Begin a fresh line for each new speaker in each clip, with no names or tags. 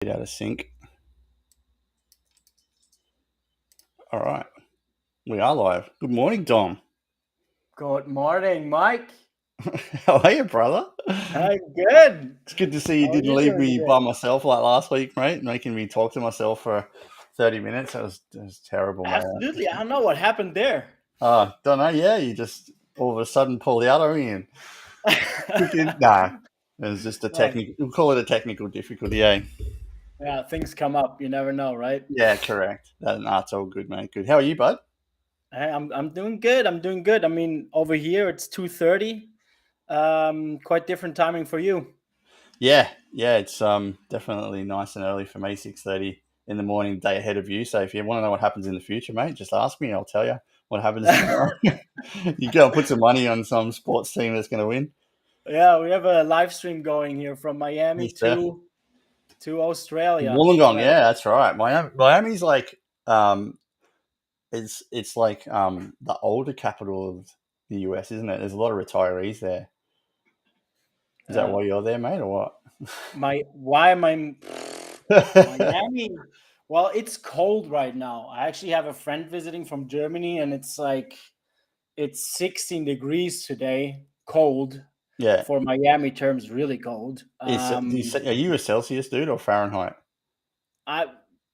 Get out of sync. All right. We are live. Good morning, Dom.
Good morning, Mike.
How are you, brother?
I'm good.
It's good to see you
How are
didn't
you
leave
doing
me
today?
by myself like last week, mate, making me talk to myself for 30 minutes. That was terrible, mate.
Absolutely. I don't know what happened there.
Don't know. Yeah, you just all of a sudden pulled out on me and kicked in. Nah, it was just a
Well,
technical, we'll call it a technical difficulty, eh?
yeah, things come up. You never know, right?
Yeah, correct. It's all good, mate. Good. How are you, bud?
Hey, I'm doing good. I'm doing good. I mean, over here it's 2:30. Quite different timing for you.
Yeah, it's definitely nice and early for me, 6:30 in the morning, day ahead of you. So if you want to know what happens in the future, mate, just ask me. I'll tell you what happens tomorrow. You go and put some money on some sports team that's going to win.
Yeah, we have a live stream going here from Miami
Yes, sir.
to Australia.
Wollongong,
Right.
yeah, that's right. Miami's like it's like the older capital of the US, isn't it? There's a lot of retirees there. Is that
Uh,
why you're there, mate, or what?
my why am I Miami? Well, it's cold right now. I actually have a friend visiting from Germany, and it's 16 degrees today, cold
Yeah.
for Miami terms, really cold.
Are you a Celsius dude or Fahrenheit?
I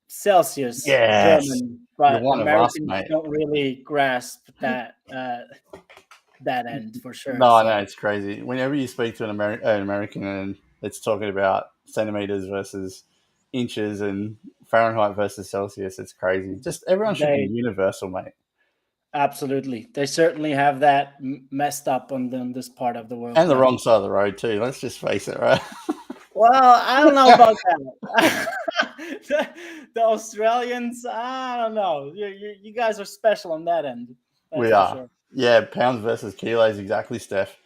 Celsius,
Yes.
German,
You're
but
one of us,
Americans
mate.
don't really grasp that end for sure.
No, no,
So
it's crazy. Whenever you speak to an American and it's talking about centimeters versus inches and Fahrenheit versus Celsius, it's crazy. Just everyone should be
they
universal, mate.
absolutely, they certainly have that messed up on them this part of the world.
And the
Yeah.
wrong side of the road too. Let's just face it, right?
Well, I don't know about that. The Australians, I don't know. You guys are special on that end. That's
We
for
are.
sure.
Yeah, pounds versus kilos, exactly, Steph.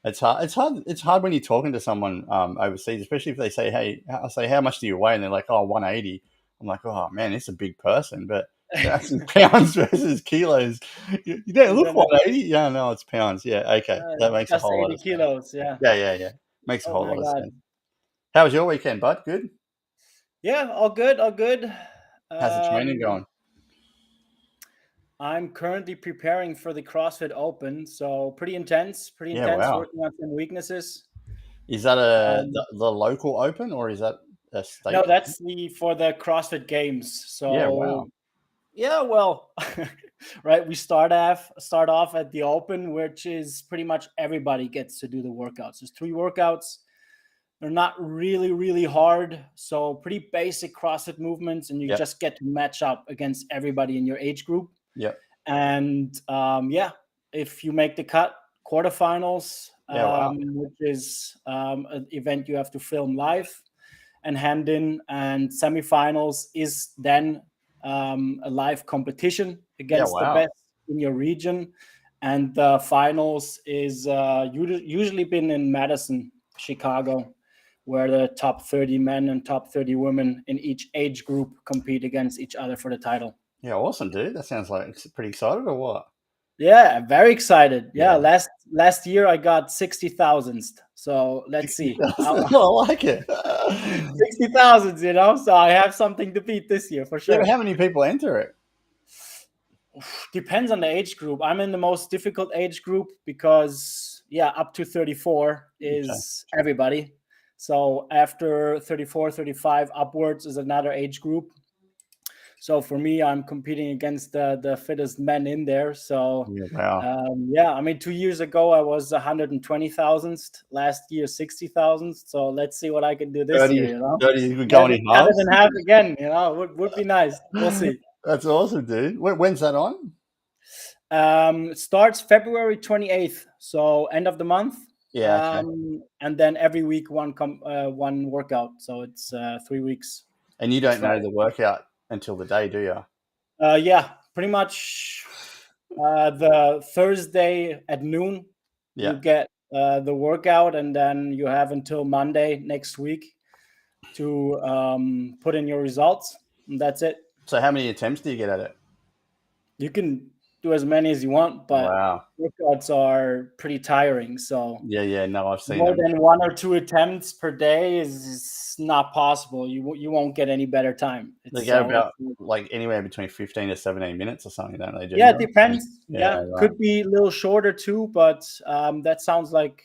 It's hard. It's hard. It's hard when you're talking to someone overseas, especially if they say, "Hey," I say, "How much do you weigh?" And they're like, "Oh, 180." I'm like, "Oh man, it's a big person," but that's in pounds versus kilos. You don't
And
look
then it's
180. Yeah, no, it's pounds. Yeah, okay, that makes a
just
whole lot
80
of sense.
kilos. Yeah.
Yeah. Makes a
Oh
whole
my
lot of
God.
sense. How was your weekend, bud? Good.
Yeah, all good, all good.
How's the training
Um,
going?
I'm currently preparing for the CrossFit Open, so pretty
Yeah,
intense,
wow.
working on some weaknesses.
Is that
Um,
the local open or is that a
no,
state?
that's the for the CrossFit Games.
Yeah,
So
wow.
yeah, well, right. We start off at the open, which is pretty much everybody gets to do the workouts. There's 3 workouts. They're not really, really hard. So pretty basic CrossFit movements, and you
Yep,
just get to match up against everybody in your age group.
yep.
And yeah, if you make the cut, quarterfinals,
Yeah, wow.
which is an event you have to film live and hand in, and semifinals is then a live competition
Yeah,
against the
wow.
best in your region, and the finals is usually been in Madison, Chicago, where the top 30 men and top 30 women in each age group compete against each other for the title.
Yeah, awesome, dude. That sounds like pretty excited or what?
Yeah, very excited. Yeah,
Yeah.
last year I got 60,000. So let's see.
60,000. I like it.
60,000, so I have something to beat this year for
Yeah, but
sure.
how many people enter it?
Depends on the age group. I'm in the most difficult age group because, yeah, up to 34
Okay.
is everybody. So after 34, 35 upwards is another age group. So for me, I'm competing against the fittest men in there. So
Yeah, wow.
yeah, I mean, 2 years ago I was 120,000th. Last year 60,000th. So let's see what I can do this year.
30,
You know,
30, we're
cut
going
it,
in
cut it
halves.
in half again. Would be nice. We'll see.
That's awesome, dude. When's that on?
It starts February 28th, so end of the month.
Yeah, okay.
And then every week one workout. So it's 3 weeks
And you
each
don't
Friday.
know the workout until the day, do you?
Yeah, pretty much the Thursday at noon,
Yeah.
you get the workout, and then you have until Monday next week to put in your results. And that's it.
So how many attempts do you get at it?
You can. do as many as you want, but
Wow.
workouts are pretty tiring. So
Yeah. No, I've seen
more
them.
than 1 or 2 attempts per day is not possible. You won't get any better time.
They
It's
go
so it's
about like anywhere between 15 to 17 minutes or something, don't they?
yeah, it
Generally.
depends.
Yeah.
Yeah,
Right.
could be a little shorter too, but that sounds like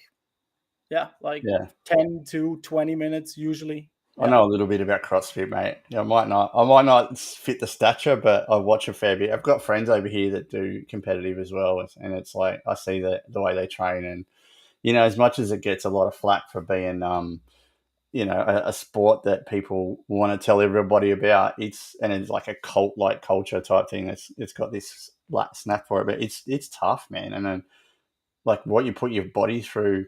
yeah, like
Yeah.
10 to 20 minutes usually.
I
Yeah.
know a little bit about CrossFit, mate. Yeah, I might not fit the stature, but I watch a fair bit. I've got friends over here that do competitive as well, and it's like I see the way they train, and as much as it gets a lot of flack for being, a sport that people want to tell everybody about, it's like a cult like culture type thing. It's got this like snap for it, but it's tough, man. And then like what you put your body through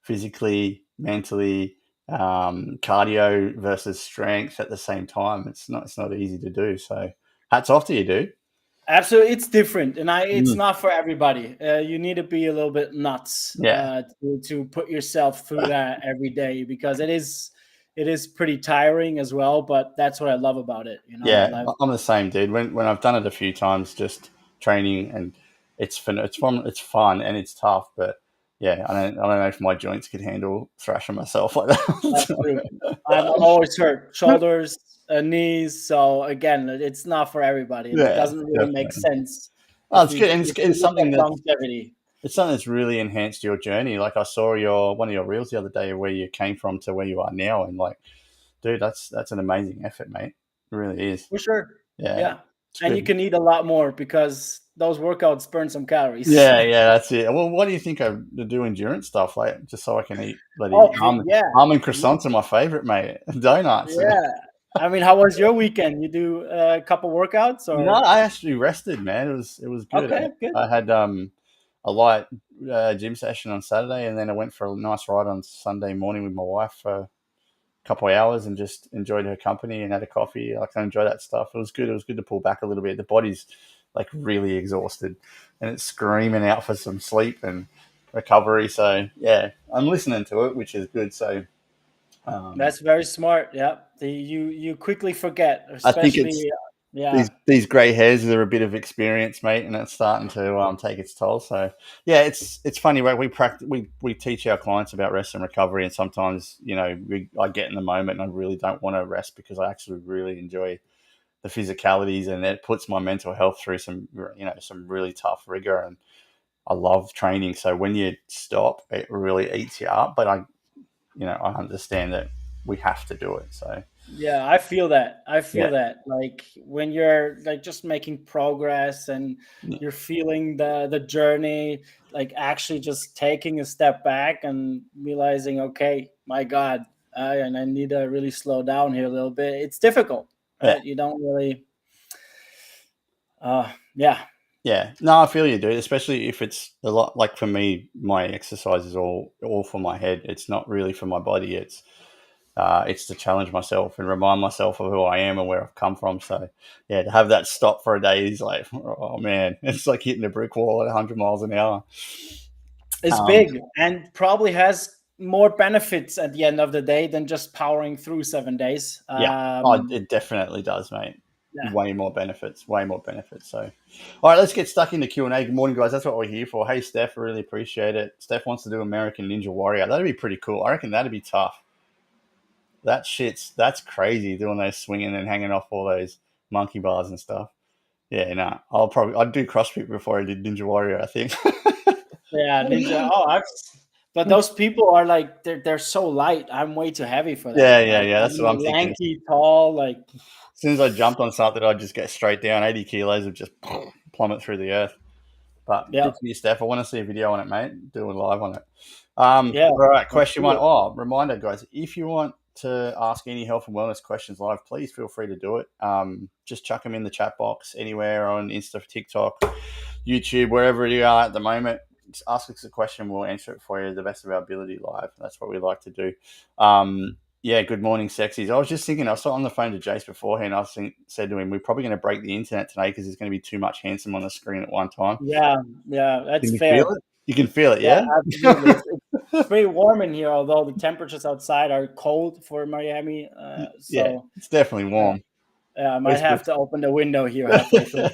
physically, mentally, cardio versus strength at the same time. It's not easy to do. So hats off to you, dude.
Absolutely, it's different, and it's
Mm.
not for everybody. You need to be a little bit nuts
Yeah,
to put yourself through that every day because it is pretty tiring as well. But that's what I love about it.
yeah.
Like
I'm the same, dude. When I've done it a few times, just training, and it's fun. It's fun and it's tough, but yeah, I don't know if my joints could handle thrashing myself like
that's true.
that.
I'm always hurt shoulders, knees. So again, it's not for everybody, and it
Yeah,
doesn't really make
definitely.
sense
Oh, it's good, and
if
it's
you look
something
at
that
longevity.
it's something that's really enhanced your journey. Like I saw one of your reels the other day where you came from to where you are now, and like, dude, that's an amazing effort, mate. It really is.
For sure.
Yeah,
Yeah.
it's
And you
good.
can eat a lot more because those workouts burn some calories.
Yeah, that's it. Well, what do you think I do endurance stuff like just so I can eat bloody
Oh, yeah.
almond
Yeah.
croissants are my favorite, mate. Donuts.
Yeah. I mean, how was your weekend? You do a couple workouts
No,
or
I actually rested, man. It was good.
okay, good.
I had a light gym session on Saturday, and then I went for a nice ride on Sunday morning with my wife for couple of hours and just enjoyed her company and had a coffee. Like I enjoy that stuff. It was good. It was good to pull back a little bit. The body's like really exhausted and it's screaming out for some sleep and recovery. So yeah, I'm listening to it, which is good. So um,
That's very smart. Yeah. You quickly forget,
I think
especially
it's these
yeah.
these grey hairs are a bit of experience, mate, and it's starting to take its toll. So yeah, it's funny. Right? We teach our clients about rest and recovery, and sometimes I get in the moment and I really don't want to rest because I actually really enjoy the physicalities, and it puts my mental health through some really tough rigor, and I love training. So when you stop, it really eats you up. But I understand that we have to do it. So
Yeah, I feel that. I
yeah,
feel that. Like when you're like just making progress and
yeah,
you're feeling the journey, like actually just taking a step back and realizing, okay, my God, and I need to really slow down here a little bit. It's difficult,
yeah.
right? You don't really, yeah,
Yeah, no, I feel you, dude. Especially if it's a lot like for me, my exercise is all for my head. It's not really for my body. It's to challenge myself and remind myself of who I am and where I've come from. So yeah, to have that stop for a day is like, oh man, it's like hitting a brick wall at 100 miles an hour.
it's
Um,
big and probably has more benefits at the end of the day than just powering through 7 days.
yeah, oh, it definitely does, mate.
Yeah.
Way more benefits, way more benefits. So, all right, let's get stuck into Q&A. Good morning, guys. That's what we're here for. Hey, Steph, I really appreciate it. Steph wants to do American Ninja Warrior. That'd be pretty cool. I reckon that'd be tough. That's crazy doing those swinging and hanging off all those monkey bars and stuff. Yeah, no, I'd do CrossFit before I did Ninja Warrior, I think.
Yeah, ninja. Oh, but those people are like they're so light. I'm way too heavy for that. Like
Yeah. That's what I'm
I'm
thinking.
lanky, tall. Like
As soon as I jumped on something, I'd just get straight down. 80 kilos would just plummet through the earth. But
yeah,
good for you, Steph. I want to see a video on it, mate. Do it live on it.
yeah.
All right,
Let's
question
do
one.
it.
Oh, reminder, guys, if you want to ask any health and wellness questions live, please feel free to do it. Just chuck them in the chat box anywhere on Insta, TikTok, YouTube, wherever you are at the moment. Just ask us a question. We'll answer it for you to the best of our ability live. That's what we like to do. Yeah, good morning, sexies. I was just thinking, I was on the phone to Jace beforehand. Said to him, we're probably going to break the internet today because there's going to be too much handsome on the screen at one time.
Yeah, yeah. That's
Can you feel
fair.
it? You can feel it,
Yeah,
yeah?
absolutely. It's pretty warm in here, although the temperatures outside are cold for Miami.
Yeah,
So
it's definitely
uh,
warm.
yeah, I might
West
have
Coast.
to open the window here halfway through.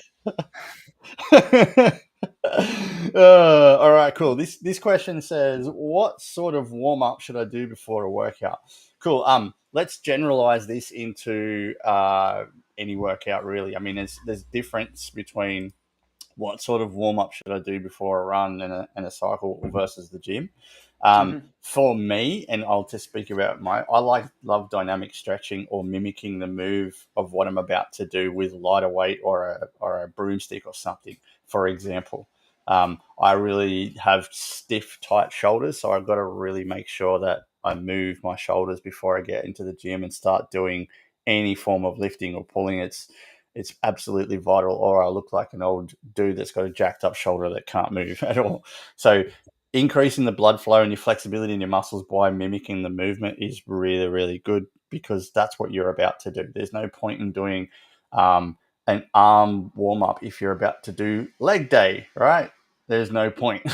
All right, cool. This question says, what sort of warm up should I do before a workout? Cool. Let's generalize this into any workout, really. I mean, there's difference between what sort of warm up should I do before a run and a cycle versus the gym. For me, and I'll just speak about love dynamic stretching or mimicking the move of what I'm about to do with lighter weight or a broomstick or something. For example, I really have stiff, tight shoulders, so I've got to really make sure that I move my shoulders before I get into the gym and start doing any form of lifting or pulling. It's absolutely vital, or I look like an old dude that's got a jacked up shoulder that can't move at all. So increasing the blood flow and your flexibility in your muscles by mimicking the movement is really, really good, because that's what you're about to do. There's no point in doing an arm warm up if you're about to do leg day, right? There's no point.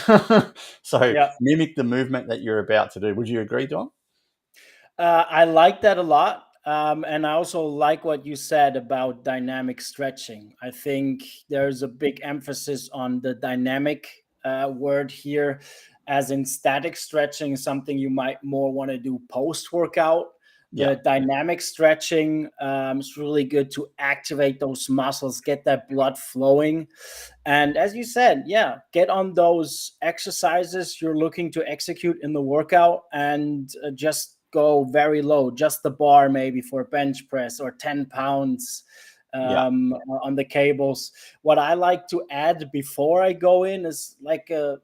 So mimic the movement that you're about to do. Would you agree, Don?
I like that a lot. And I also like what you said about dynamic stretching. I think there's a big emphasis on the dynamic word here, as in static stretching is something you might more want to do post workout. The dynamic stretching is really good to activate those muscles, get that blood flowing. And as you said, get on those exercises you're looking to execute in the workout, and just go very low, just the bar maybe for a bench press, or 10 pounds on the cables. What I like to add before I go in is like a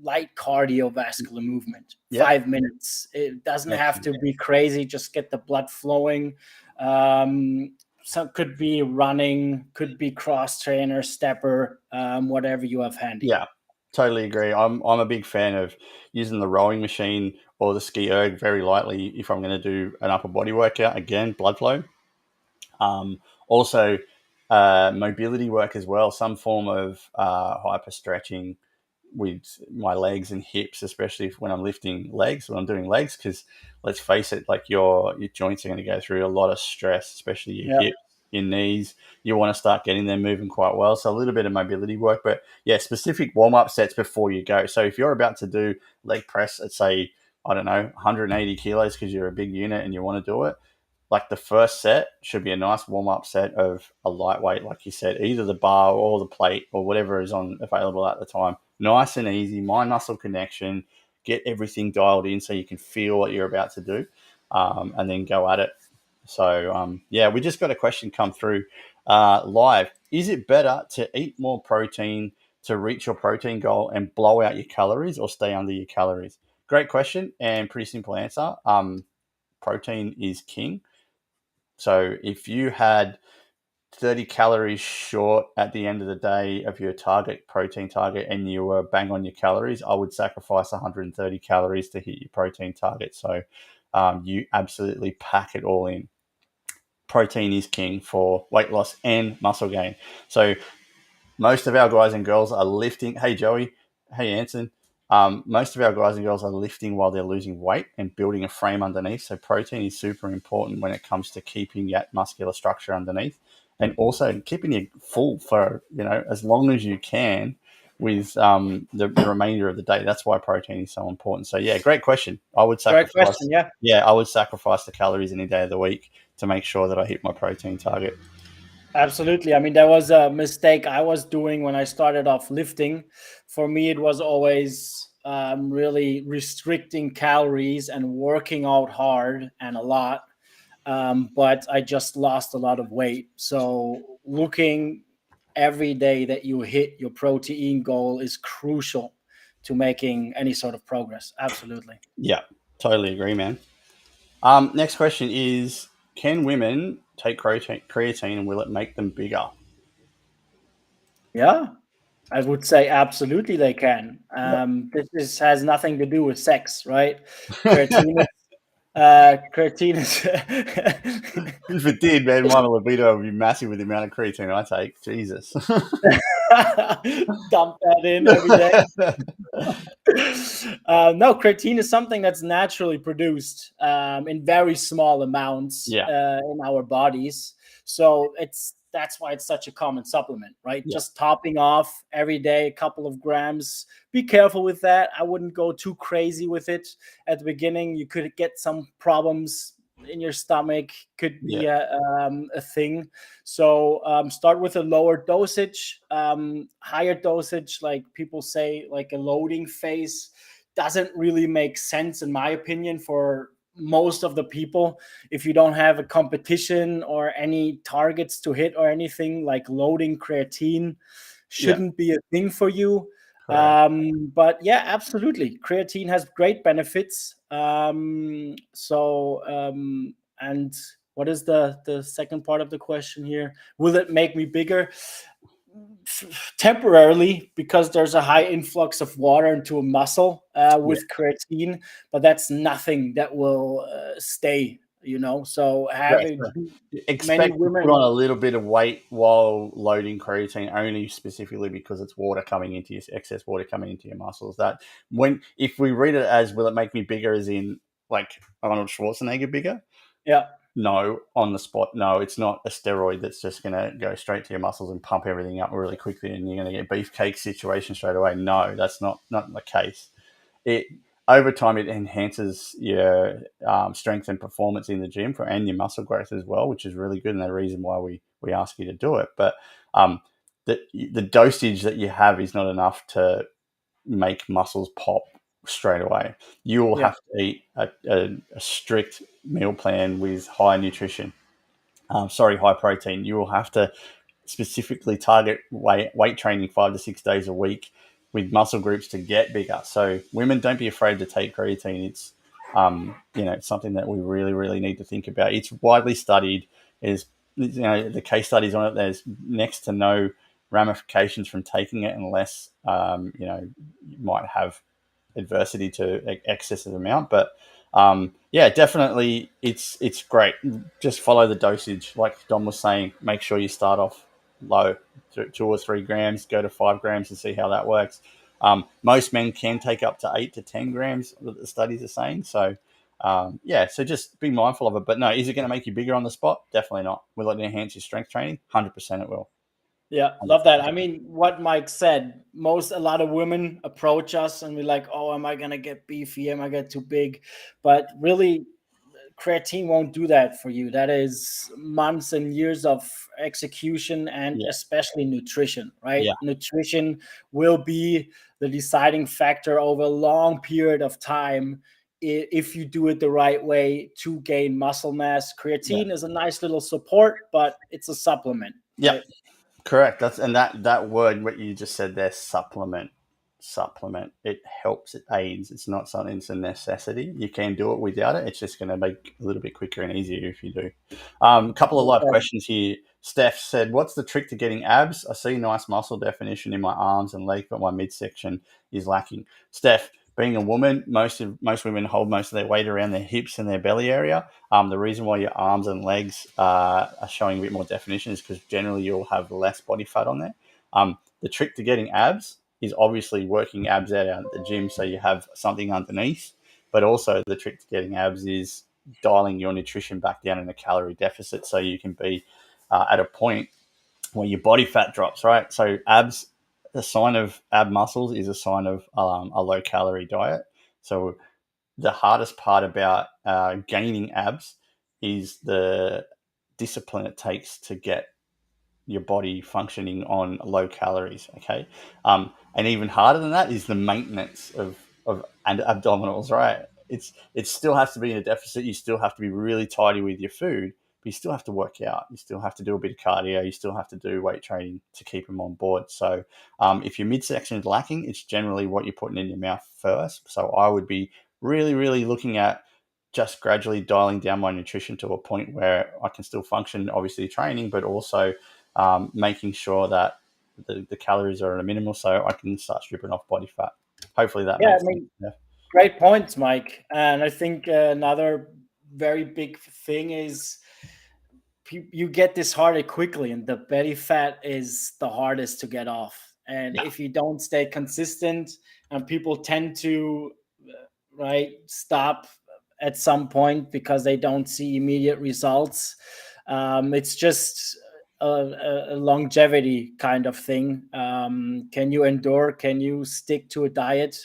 light cardiovascular movement. 5 minutes. It doesn't have to be crazy. Just get the blood flowing. Some could be running, could be cross trainer, stepper, whatever you have handy.
Yeah, totally agree. I'm a big fan of using the rowing machine or the ski erg very lightly if I'm going to do an upper body workout. Again, blood flow. Also, mobility work as well. Some form of hyper stretching with my legs and hips, especially when I'm lifting legs, when I'm doing legs, because let's face it, like your joints are going to go through a lot of stress, especially your hips, your knees. You want to start getting them moving quite well. So a little bit of mobility work, but specific warm-up sets before you go. So if you're about to do leg press at, say, I don't know, 180 kilos because you're a big unit and you want to do it, like the first set should be a nice warm-up set of a lightweight, like you said, either the bar or the plate or whatever is on available at the time. Nice and easy, mind muscle connection, get everything dialed in so you can feel what you're about to do, and then go at it. So, we just got a question come through live. Is it better to eat more protein to reach your protein goal and blow out your calories, or stay under your calories? Great question, and pretty simple answer. Protein is king. So if you had 30 calories short at the end of the day of your protein target, and you were bang on your calories, I would sacrifice 130 calories to hit your protein target. So you absolutely pack it all in. Protein is king for weight loss and muscle gain. So most of our guys and girls are lifting. Hey, Joey. Hey, Anson. Most of our guys and girls are lifting while they're losing weight and building a frame underneath. So protein is super important when it comes to keeping that muscular structure underneath, and also keeping you full for as long as you can with the remainder of the day. That's why protein is so important. So great question. I would sacrifice.
Great question,
I would sacrifice the calories any day of the week to make sure that I hit my protein target.
Absolutely. I mean, there was a mistake I was doing when I started off lifting. For me, it was always really restricting calories and working out hard and a lot. But I just lost a lot of weight. So looking every day that you hit your protein goal is crucial to making any sort of progress. Absolutely.
Yeah, totally agree, man. Next question is, can women take creatine and will it make them bigger?
Yeah, I would say absolutely they can. This has nothing to do with sex, right? Creatine is
If it did, man, my libido would be massive with the amount of creatine I take. Jesus.
Dump that in every day. No, creatine is something that's naturally produced in very small amounts
Yeah,
in our bodies. So that's why it's such a common supplement, right?
yeah,
Just topping off every day a couple of grams. Be careful with that. I wouldn't go too crazy with it at the beginning. You could get some problems in your stomach. Could
yeah,
be a thing. So start with a lower dosage. Higher dosage, like people say, like a loading phase, doesn't really make sense in my opinion for most of the people. If you don't have a competition or any targets to hit or anything, like loading creatine
yeah.
shouldn't be a thing for you.
Correct.
But yeah, absolutely, creatine has great benefits. And what is the second part of the question here? Will it make me bigger? Temporarily, because there's a high influx of water into a muscle
Yeah,
with creatine, but that's nothing that will stay. So
yeah.
having
So
many
expect to put
women,
on a little bit of weight while loading creatine, only specifically because it's water coming into your excess water coming into your muscles. That when if we read it as will it make me bigger, as in like Arnold Schwarzenegger bigger?
yeah,
No, on the spot. No, it's not a steroid that's just going to go straight to your muscles and pump everything up really quickly, and you're going to get beefcake situation straight away. No, that's not the case. It over time it enhances your strength and performance in the gym and your muscle growth as well, which is really good, and the reason why we ask you to do it. But um, the dosage that you have is not enough to make muscles pop straight away. You will
yeah,
have to eat a strict meal plan with high nutrition. High protein. You will have to specifically target weight training 5 to 6 days a week with muscle groups to get bigger. So women, don't be afraid to take creatine. It's something that we really really need to think about. It's widely studied. Is the case studies on it. There's next to no ramifications from taking it unless you might have adversity to excessive amount. But yeah, definitely, it's great. Just follow the dosage, like Dom was saying. Make sure you start off low, 2 or 3 grams, go to 5 grams, and see how that works. Most men can take up to 8 to 10 grams. The studies are saying so. Yeah, so just be mindful of it. But no, is it going to make you bigger on the spot? Definitely not. Will it enhance your strength training? 100% it will.
yeah. Love that. I mean, what Mike said, a lot of women approach us and we're like, oh, am I gonna get beefy? Am I get too big? But really, creatine won't do that for you. That is months and years of execution and
Yeah,
especially nutrition, right?
yeah,
Nutrition will be the deciding factor over a long period of time if you do it the right way to gain muscle mass.
yeah,
Creatine is a nice little support, but it's a supplement,
yeah.
right?
Correct. That word what you just said there, supplement. Supplement. It helps. It aids. It's not something. It's a necessity. You can do it without it. It's just going to make a little bit quicker and easier if you do. A couple of live questions here. Steph said, "What's the trick to getting abs? I see nice muscle definition in my arms and legs, but my midsection is lacking." Steph, being a woman, most women hold most of their weight around their hips and their belly area. The reason why your arms and legs are showing a bit more definition is because generally you'll have less body fat on there. The trick to getting abs is obviously working abs out at the gym so you have something underneath, but also the trick to getting abs is dialing your nutrition back down in a calorie deficit so you can be at a point where your body fat drops, right? So abs, the sign of ab muscles is a sign of a low calorie diet. So the hardest part about gaining abs is the discipline it takes to get your body functioning on low calories. Okay, and even harder than that is the maintenance of and abdominals. Right, it still has to be in a deficit. You still have to be really tidy with your food, but you still have to work out. You still have to do a bit of cardio. You still have to do weight training to keep them on board. So if your midsection is lacking, it's generally what you're putting in your mouth first. So I would be really, really looking at just gradually dialing down my nutrition to a point where I can still function, obviously training, but also making sure that the calories are at a minimal so I can start stripping off body fat. Hopefully that
Yeah, I
makes sense.
mean,
Yeah.
great points, Mike. And I think another very big thing is you get disheartened quickly, and the belly fat is the hardest to get off. And
Yeah.
if you don't stay consistent, and people tend to right stop at some point because they don't see immediate results. It's just a longevity kind of thing. Can you endure? Can you stick to a diet?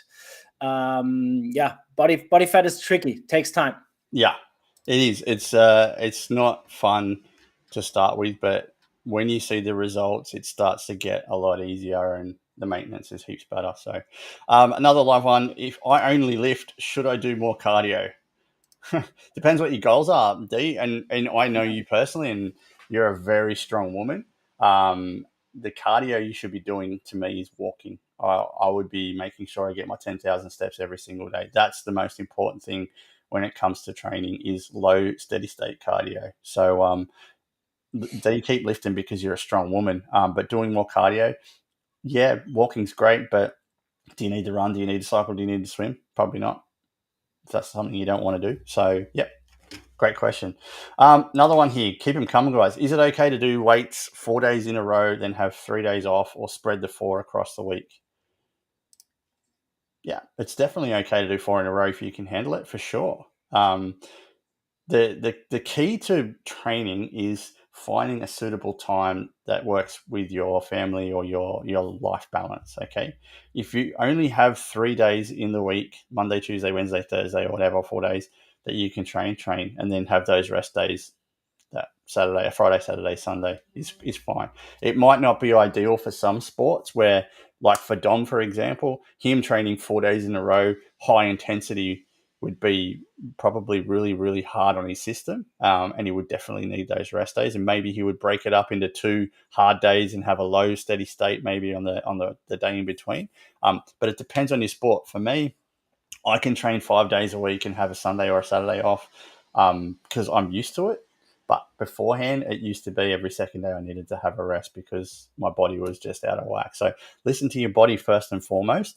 Yeah, body fat is tricky. Takes time.
Yeah, it is. It's not fun to start with, but when you see the results, it starts to get a lot easier, and the maintenance is heaps better. So, another live one: if I only lift, should I do more cardio? Depends what your goals are, D. And I know you personally, and you're a very strong woman. The cardio you should be doing to me is walking. I would be making sure I get my 10,000 steps every single day. That's the most important thing when it comes to training is low steady state cardio. So do you keep lifting because you're a strong woman, but doing more cardio. Yeah, walking's great, but do you need to run? Do you need to cycle? Do you need to swim? Probably not. If that's something you don't want to do. So, yeah, great question. Another one here. Keep them coming, guys. Is it okay to do weights 4 days in a row, then have 3 days off, or spread the 4 across the week? Yeah, it's definitely okay to do 4 in a row if you can handle it, for sure. The key to training is finding a suitable time that works with your family or your life balance. Okay, if you only have 3 days in the week, Monday, Tuesday, Wednesday, Thursday, or whatever, 4 days that you can train, and then have those rest days. That Saturday, Friday, Saturday, Sunday is fine. It might not be ideal for some sports where, like for Dom, for example, him training 4 days in a row, high intensity would be probably really, really hard on his system, and he would definitely need those rest days. And maybe he would break it up into 2 hard days and have a low steady state maybe on the day in between. But it depends on your sport. For me, I can train 5 days a week and have a Sunday or a Saturday off because I'm used to it. But beforehand, it used to be every second day I needed to have a rest because my body was just out of whack. So listen to your body first and foremost.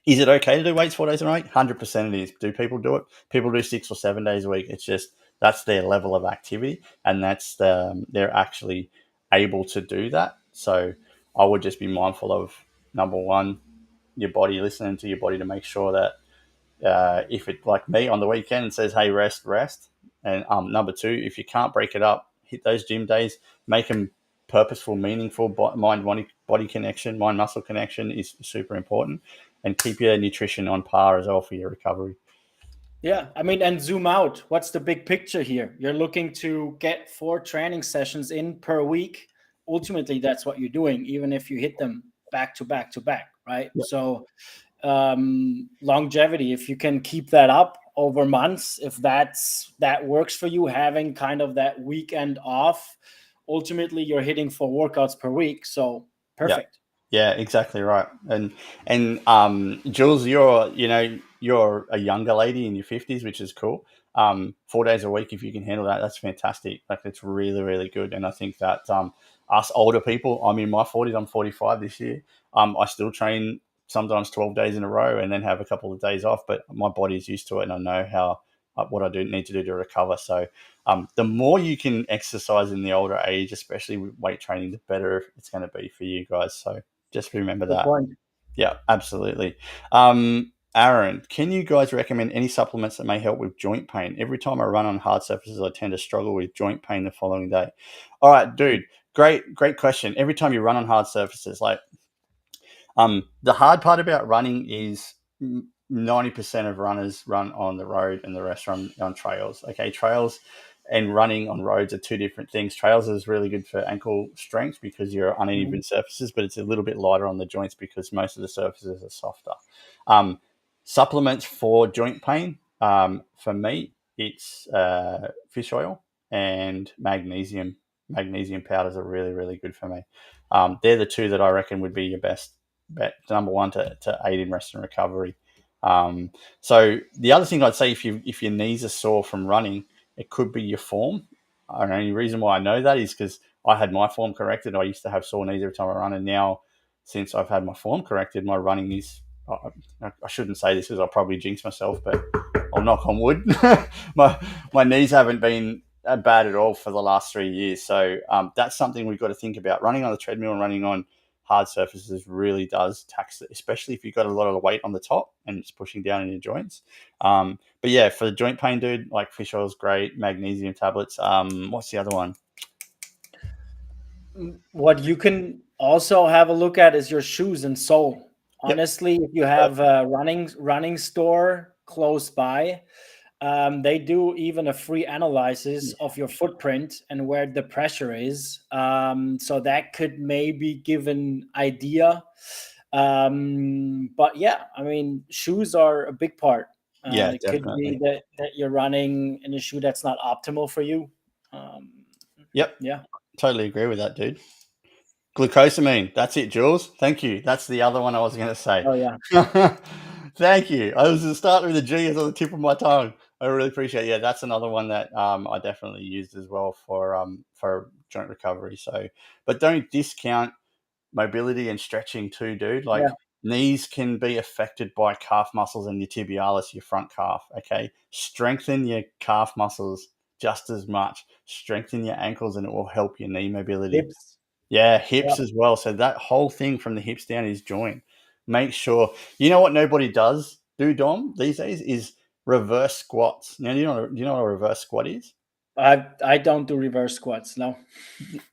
Is it okay to do weights 4 days a week? 100% it is. Do people do it? People do 6 or 7 days a week. It's just that's their level of activity, and they're actually able to do that. So I would just be mindful of number one, your body, listening to your body to make sure that if it like me on the weekend says, "Hey, rest," and number two, if you can't break it up, hit those gym days, make them purposeful, meaningful. Mind body connection, mind muscle connection is super important, and keep your nutrition on par as well for your recovery.
Yeah, I mean, and zoom out. What's the big picture here? You're looking to get 4 training sessions in per week. Ultimately, that's what you're doing, even if you hit them back to back to back, right?
Yep.
So, longevity, if you can keep that up over months, if that works for you, having kind of that weekend off, ultimately you're hitting 4 workouts per week. So, perfect.
Yeah, exactly right. And Jules, you're a younger lady in your 50s, which is cool. 4 days a week, if you can handle that, that's fantastic. Like it's really, really good. And I think that us older people, I'm in my 40s, I'm 45 this year. I still train sometimes 12 days in a row and then have a couple of days off, but my body's used to it and I know how what I need to do to recover. So the more you can exercise in the older age, especially with weight training, the better it's going to be for you guys. So just remember
Good
that.
point.
Yeah, absolutely. Aaron, can you guys recommend any supplements that may help with joint pain? Every time I run on hard surfaces, I tend to struggle with joint pain the following day. All right, dude, great question. Every time you run on hard surfaces, like the hard part about running is 90% of runners run on the road and the rest run on trails. Okay, trails and running on roads are two different things. Trails is really good for ankle strength because you're uneven surfaces, but it's a little bit lighter on the joints because most of the surfaces are softer. Supplements for joint pain, for me, it's fish oil and magnesium. Magnesium powders are really, really good for me. They're the two that I reckon would be your best bet. Number one to aid in rest and recovery. So the other thing I'd say, if your knees are sore from running, it could be your form. The only reason why I know that is because I had my form corrected. I used to have sore knees every time I run, and now since I've had my form corrected, my running is. I shouldn't say this because I'll probably jinx myself, but I'll knock on wood. my knees haven't been bad at all for the last 3 years. So that's something we've got to think about. Running on the treadmill and running on hard surfaces really does tax it, especially if you've got a lot of weight on the top and it's pushing down in your joints. But yeah, for the joint pain, dude, like fish oil is great. Magnesium tablets. What's the other one?
What you can also have a look at is your shoes and sole. Honestly, if you have a running store close by, they do even a free analysis of your footprint and where the pressure is. So that could maybe give an idea. But yeah, I mean, shoes are a big part.
Yeah,
It could be
definitely.
that you're running in a shoe that's not optimal for you.
Yep,
Yeah.
totally agree with that, dude. Glucosamine. That's it, Jules. Thank you. That's the other one I was going to say.
Oh yeah.
Thank you. I was starting with the G is on the tip of my tongue. I really appreciate it. Yeah, that's another one that I definitely used as well for joint recovery. So, but don't discount mobility and stretching too, dude. Like
Yeah.
knees can be affected by calf muscles and your tibialis, your front calf. Okay, strengthen your calf muscles just as much. Strengthen your ankles, and it will help your knee mobility.
Hips.
Yeah,
Yeah.
hips as well. So that whole thing from the hips down is joint. Make sure you know what nobody does do, Dom, these days is reverse squats. Now do you know what a reverse squat is?
I don't do reverse squats. No.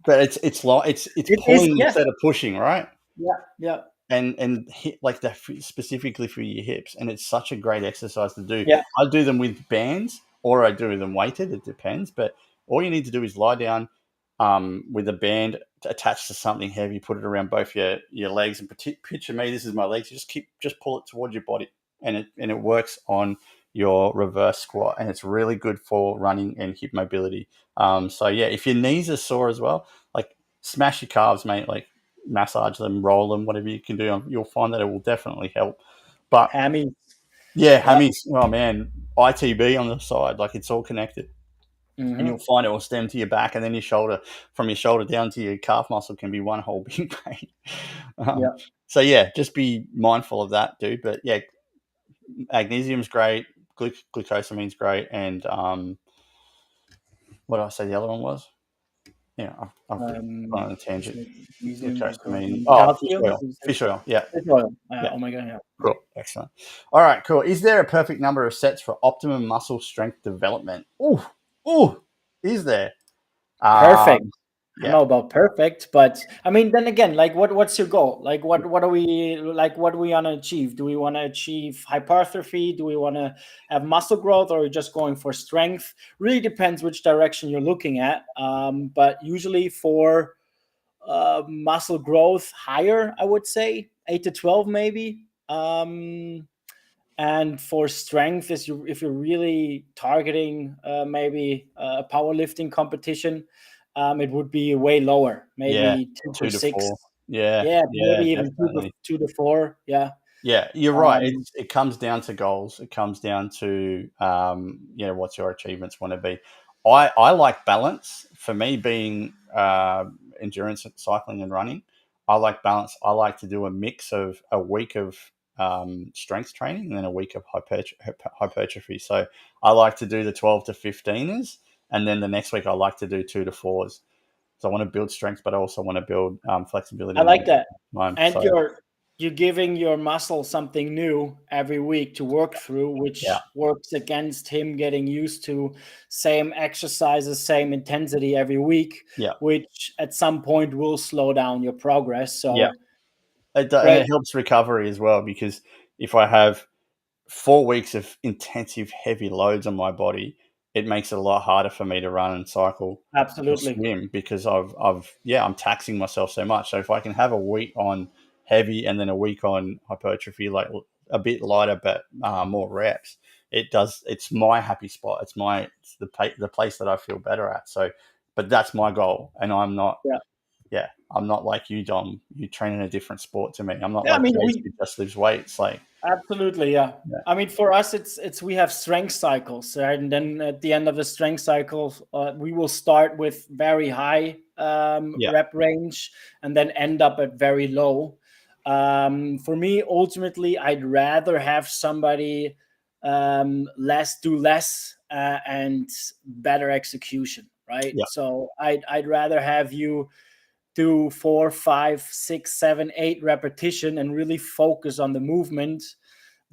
But it's like it's
It is.
pulling
Yeah.
instead of pushing, right?
Yeah. Yeah.
And hit like that specifically for your hips, and it's such a great exercise to do.
Yeah.
I do them with bands or I do them weighted. It depends, but all you need to do is lie down with a band attached to something heavy, put it around both your legs, and picture me. This is my legs. You just pull it towards your body, and it works on your reverse squat, and it's really good for running and hip mobility. So yeah, if your knees are sore as well, like smash your calves, mate. Like massage them, roll them, whatever you can do. You'll find that it will definitely help. But
Hammy.
yeah,
Yeah.
hammies. Oh man, ITB on the side, like it's all connected. And you'll
Mm-hmm.
find it will stem to your back, and then your shoulder, from your shoulder down to your calf muscle, can be one whole big pain.
Yeah.
So yeah, just be mindful of that, dude. But yeah, magnesium's great, glucosamine's great, and what did I say the other one was? Yeah, I've gone on a tangent.
Magnesium,
Glucosamine.
glucosamine,
Oh, fish
calcium.
oil. Fish oil. Yeah,
Fish oil.
yeah.
Oh my god. Yeah.
Cool. Excellent. All right, cool. Is there a perfect number of sets for optimum muscle strength development? Ooh, ooh, is there?
Perfect. I don't
Yeah.
know about perfect, but I mean, then again, like, what's your goal? Like, what are we like? What do we want to achieve? Do we want to achieve hypertrophy? Do we want to have muscle growth, or are we just going for strength? Really depends which direction you're looking at. But usually for muscle growth, higher, I would say 8 to 12, maybe. And for strength, if you're really targeting maybe a powerlifting competition, it would be way lower,
Yeah.
maybe 2 to 6.
2 to 4. Yeah.
Yeah,
Yeah.
maybe even
Definitely.
2 to 4. Yeah.
Yeah, you're right.
Um,
It comes down to goals. It comes down to what your achievements want to be. I like balance. For me, being endurance cycling and running, I like balance. I like to do a mix of a week of strength training and then a week of hypertrophy. So I like to do the 12 to 15ers, and then the next week I like to do 2 to 4s. So I want to build strength, but I also want to build
I
flexibility and
like that.
time.
And
So
you're giving your muscle something new every week to work through,
yeah,
which works against him getting used to same exercises, same intensity every week,
yeah.
which at some point will slow down your progress.
Yeah,
So
and it
great.
helps recovery as well because if I have 4 weeks of intensive, heavy loads on my body, it makes it a lot harder for me to run and cycle or
Absolutely.
swim because I'm taxing myself so much. So if I can have a week on heavy and then a week on hypertrophy, like a bit lighter but more reps, it's my happy spot. It's the place that I feel better at. So, but that's my goal, and I'm not.
Yeah.
Yeah, I'm not like you, Dom. You train in a different sport to me. I'm not
Yeah, I
like
mean,
Jace
we
who just lifts weights. Like,
absolutely, yeah.
yeah,
I mean, for us, it's we have strength cycles, right? And then at the end of the strength cycle, we will start with very high
yeah,
rep range and then end up at very low. For me, ultimately, I'd rather have somebody do less, and better execution, right?
Yeah.
So I'd rather have you do 4, 5, 6, 7, 8 repetition and really focus on the movement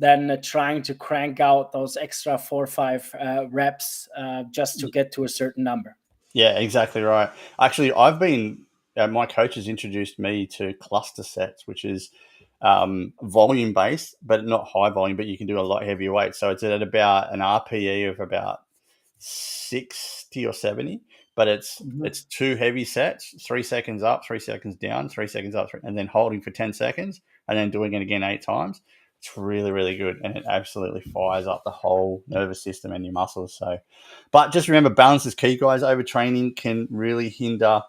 than trying to crank out those extra 4 or 5 reps just to get to a certain number.
Yeah, exactly right. Actually, my coach has introduced me to cluster sets, which is volume based, but not high volume, but you can do a lot heavier weight. So it's at about an RPE of about 60 or 70, but it's two heavy sets, 3 seconds up, 3 seconds down, 3 seconds up, and then holding for 10 seconds and then doing it again 8 times. It's really, really good, and it absolutely fires up the whole nervous system and your muscles. So, but just remember, balance is key, guys. Overtraining can really hinder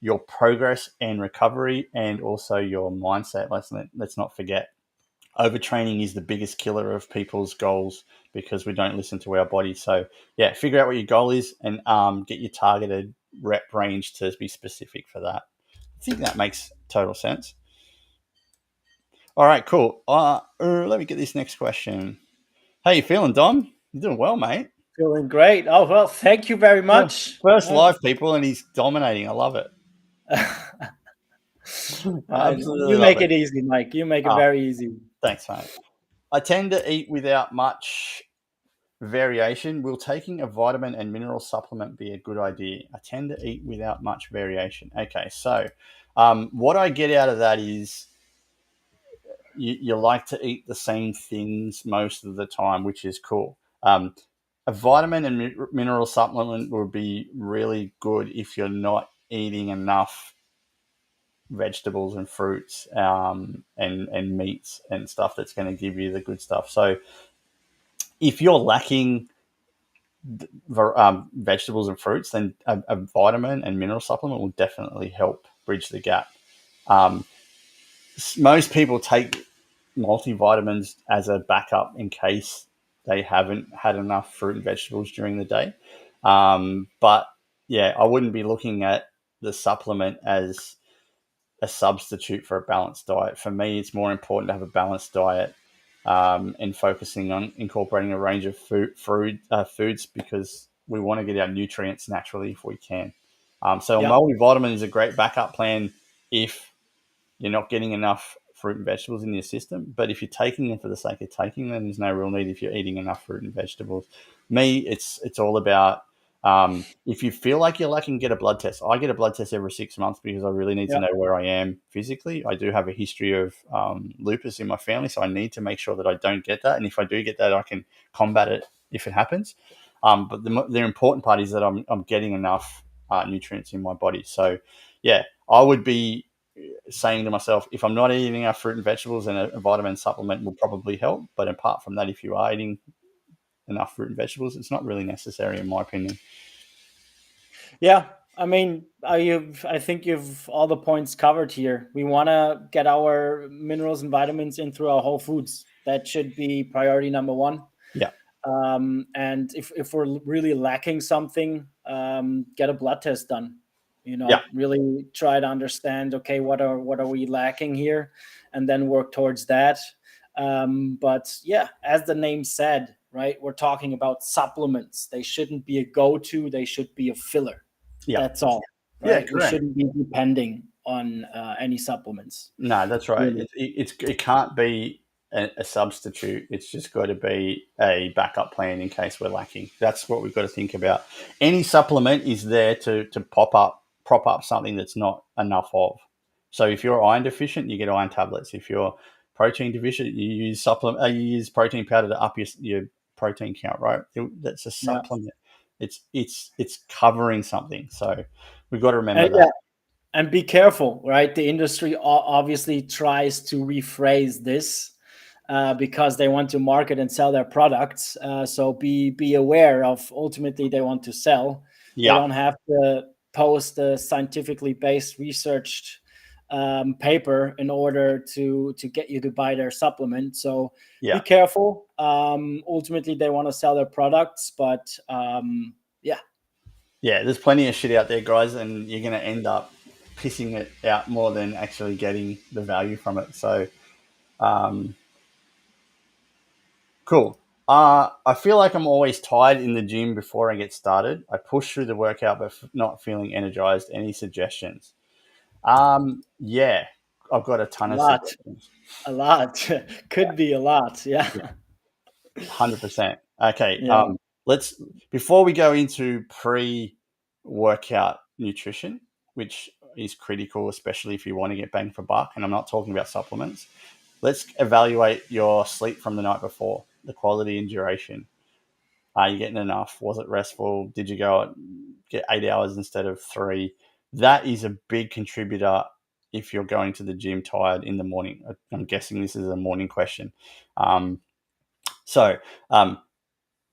your progress and recovery, and also your mindset. Let's not forget, overtraining is the biggest killer of people's goals because we don't listen to our body. So yeah, figure out what your goal is and get your targeted rep range to be specific for that. I think that makes total sense. All right, cool. Let me get this next question. How you feeling, Dom? You're doing well, mate.
Feeling great. Oh, well, thank you very much.
First live, people, and he's dominating. I love it.
You make it easy, Mike. You make it very easy.
Thanks, mate. I tend to eat without much variation. Will taking a vitamin and mineral supplement be a good idea? I tend to eat without much variation. Okay, so what I get out of that is you like to eat the same things most of the time, which is cool. A vitamin and mineral supplement would be really good if you're not eating enough vegetables and fruits and meats and stuff that's going to give you the good stuff. So if you're lacking vegetables and fruits, then a vitamin and mineral supplement will definitely help bridge the gap. Most people take multivitamins as a backup in case they haven't had enough fruit and vegetables during the day. But yeah, I wouldn't be looking at the supplement as a substitute for a balanced diet. For me, it's more important to have a balanced diet and focusing on incorporating a range of foods because we want to get our nutrients naturally if we can. So a multivitamin is a great backup plan if you're not getting enough fruit and vegetables in your system. But if you're taking them for the sake of taking them, there's no real need if you're eating enough fruit and vegetables. Me, it's all about if you feel like you're lacking, get a blood test. I get a blood test every 6 months because I really need to know where I am physically. I do have a history of lupus in my family, so I need to make sure that I don't get that. And if I do get that, I can combat it if it happens. But the important part is that I'm getting enough nutrients in my body. So, yeah, I would be saying to myself, if I'm not eating enough fruit and vegetables, then a vitamin supplement will probably help. But apart from that, if you are eating enough fruit and vegetables, it's not really necessary, in my opinion.
Yeah, I mean, I think you've all the points covered here. We want to get our minerals and vitamins in through our whole foods. That should be priority number one.
Yeah.
And if we're really lacking something, get a blood test done. Really try to understand, okay, what are we lacking here, and then work towards that. But yeah, as the name said, right, we're talking about supplements. They shouldn't be a go-to. They should be a filler.
Yeah,
that's all. Right? We shouldn't be depending on any supplements.
No, that's right. Really. It can't be a substitute. It's just got to be a backup plan in case we're lacking. That's what we've got to think about. Any supplement is there to prop up something that's not enough of. So if you're iron deficient, you get iron tablets. If you're protein deficient, you use You use protein powder to up your protein count. Right? That's a supplement. Yeah. It's covering something. So we've got to remember that.
Yeah. And be careful, right? The industry obviously tries to rephrase this because they want to market and sell their products. So be aware of ultimately they want to sell. Yeah. They don't have to post a scientifically based researched paper in order to get you to buy their supplement. So be careful. Ultimately, they want to sell their products, but
yeah, there's plenty of shit out there, guys, and you're going to end up pissing it out more than actually getting the value from it. So, cool. I feel like I'm always tired in the gym before I get started. I push through the workout, but not feeling energized. Any suggestions? Yeah, I've got a ton
A
of
lot,
suggestions.
a lot. Could be a lot. Yeah,
100%. Okay.
yeah.
Let's before we go into pre-workout nutrition, which is critical, especially if you want to get bang for buck. And I'm not talking about supplements. Let's evaluate your sleep from the night before, the quality and duration. Are you getting enough? Was it restful? Did you go out get 8 hours instead of 3? That is a big contributor if you're going to the gym tired in the morning. I'm guessing this is a morning question. Um, so um,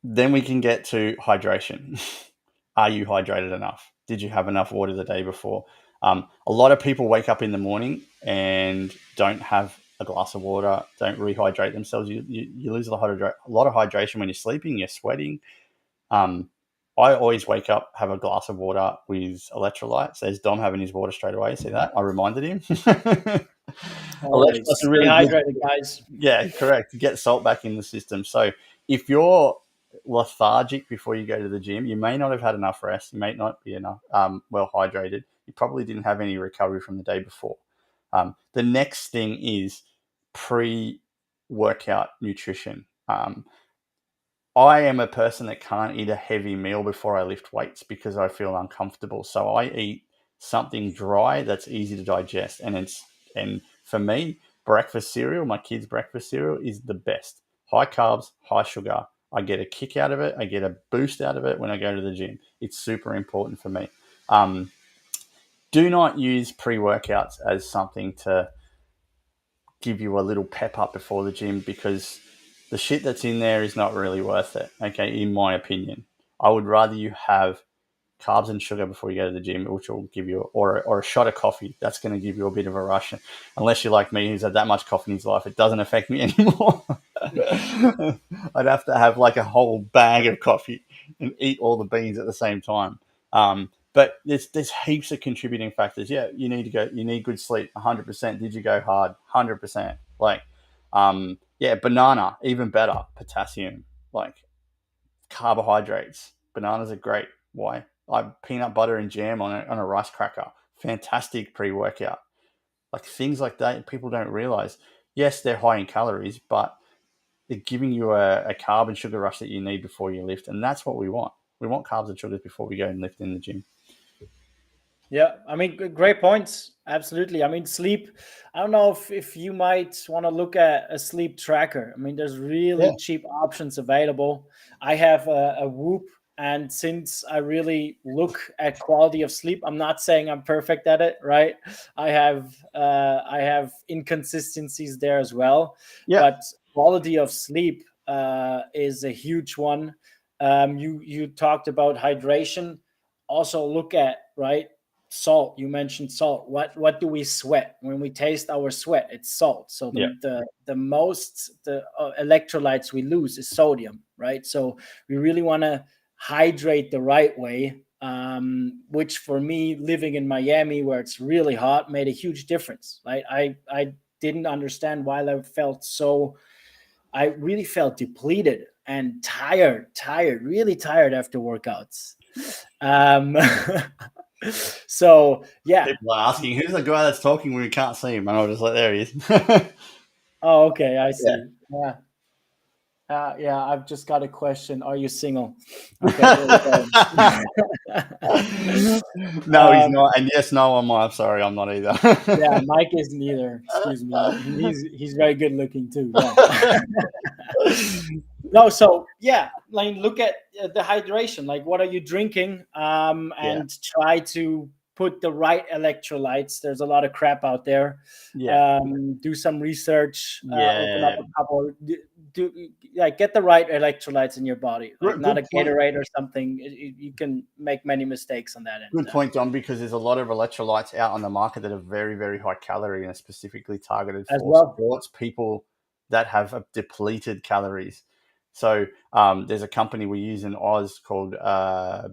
then we can get to hydration. Are you hydrated enough? Did you have enough water the day before? A lot of people wake up in the morning and don't have a glass of water, don't rehydrate themselves. You lose a lot of hydration when you're sleeping, you're sweating. Um, I always wake up, have a glass of water with electrolytes. There's Dom having his water straight away. See that? I reminded him. Electrolytes
Always
are
stay
really good.
hydrated, guys.
Yeah, correct. To get salt back in the system. So if you're lethargic before you go to the gym, you may not have had enough rest. You may not be enough well hydrated. You probably didn't have any recovery from the day before. The next thing is pre-workout nutrition. I am a person that can't eat a heavy meal before I lift weights because I feel uncomfortable. So I eat something dry that's easy to digest, and for me, breakfast cereal, my kids' breakfast cereal, is the best. High carbs, high sugar. I get a kick out of it. I get a boost out of it when I go to the gym. It's super important for me. Um, do not use pre-workouts as something to give you a little pep up before the gym because the shit that's in there is not really worth it. Okay, in my opinion, I would rather you have carbs and sugar before you go to the gym, which will give you, or a shot of coffee. That's going to give you a bit of a rush. Unless you're like me, who's had that much coffee in his life, it doesn't affect me anymore. I'd have to have like a whole bag of coffee and eat all the beans at the same time. But there's heaps of contributing factors. Yeah, you need to go. You need good sleep. 100%. Did you go hard? 100%. Like, yeah, banana even better. Potassium, like carbohydrates. Bananas are great. Why? I have peanut butter and jam on a rice cracker. Fantastic pre-workout. Like things like that, people don't realize. Yes, they're high in calories, but they're giving you a carb and sugar rush that you need before you lift, and that's what we want. We want carbs and sugars before we go and lift in the gym.
Yeah, I mean, great points. Absolutely. I mean, sleep. I don't know if you might want to look at a sleep tracker. I mean, there's
Yeah,
really cheap options available. I have a Whoop, and since I really look at quality of sleep, I'm not saying I'm perfect at it, right? I have inconsistencies there as well,
yeah,
but quality of sleep is a huge one. You talked about hydration. Also, look at right salt. You mentioned salt. What do we sweat when we taste our sweat? It's salt. So
yeah.
the most the electrolytes we lose is sodium, right? So we really want to hydrate the right way, which for me, living in Miami where it's really hot, made a huge difference. Right? I didn't understand why I felt so. I really felt depleted and tired, really tired after workouts. Um, so yeah.
People are asking, who's the guy that's talking when we can't see him? And I'll just like, there he is.
Oh, okay, I
Yeah.
see. Yeah. Yeah, I've just got a question. Are you single? Okay, here we go.
No, he's not. And yes, no, I'm sorry, I'm not either.
Yeah, Mike isn't either. Excuse me. He's very good looking too. Yeah. No, so yeah, like look at the hydration. Like, what are you drinking?
Yeah,
And try to put the right electrolytes. There's a lot of crap out there.
yeah,
Do some research. Open up
yeah.
a couple. Do like get the right electrolytes in your body. Like not
Good
a
point.
Gatorade or something. You can make many mistakes on that end.
Good point, Don, because there's a lot of electrolytes out on the market that are very, very high calorie and are specifically targeted
As
for
well.
sports people that have depleted calories. So there's a company we use in Oz called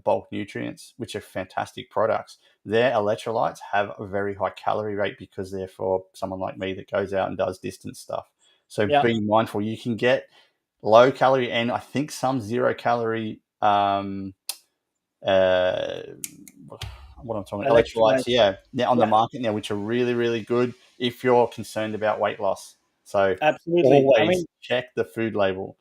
Bulk Nutrients, which are fantastic products. Their electrolytes have a very high calorie rate because they're for someone like me that goes out and does distance stuff. So
Yeah.
be mindful. You can get low calorie, and I think some 0 calorie. Uh, what I'm talking electrolytes,
Electrolytes.
now on the
Yeah,
market now, which are really, really good if you're concerned about weight loss. So
absolutely. I
always
mean,
check the food label.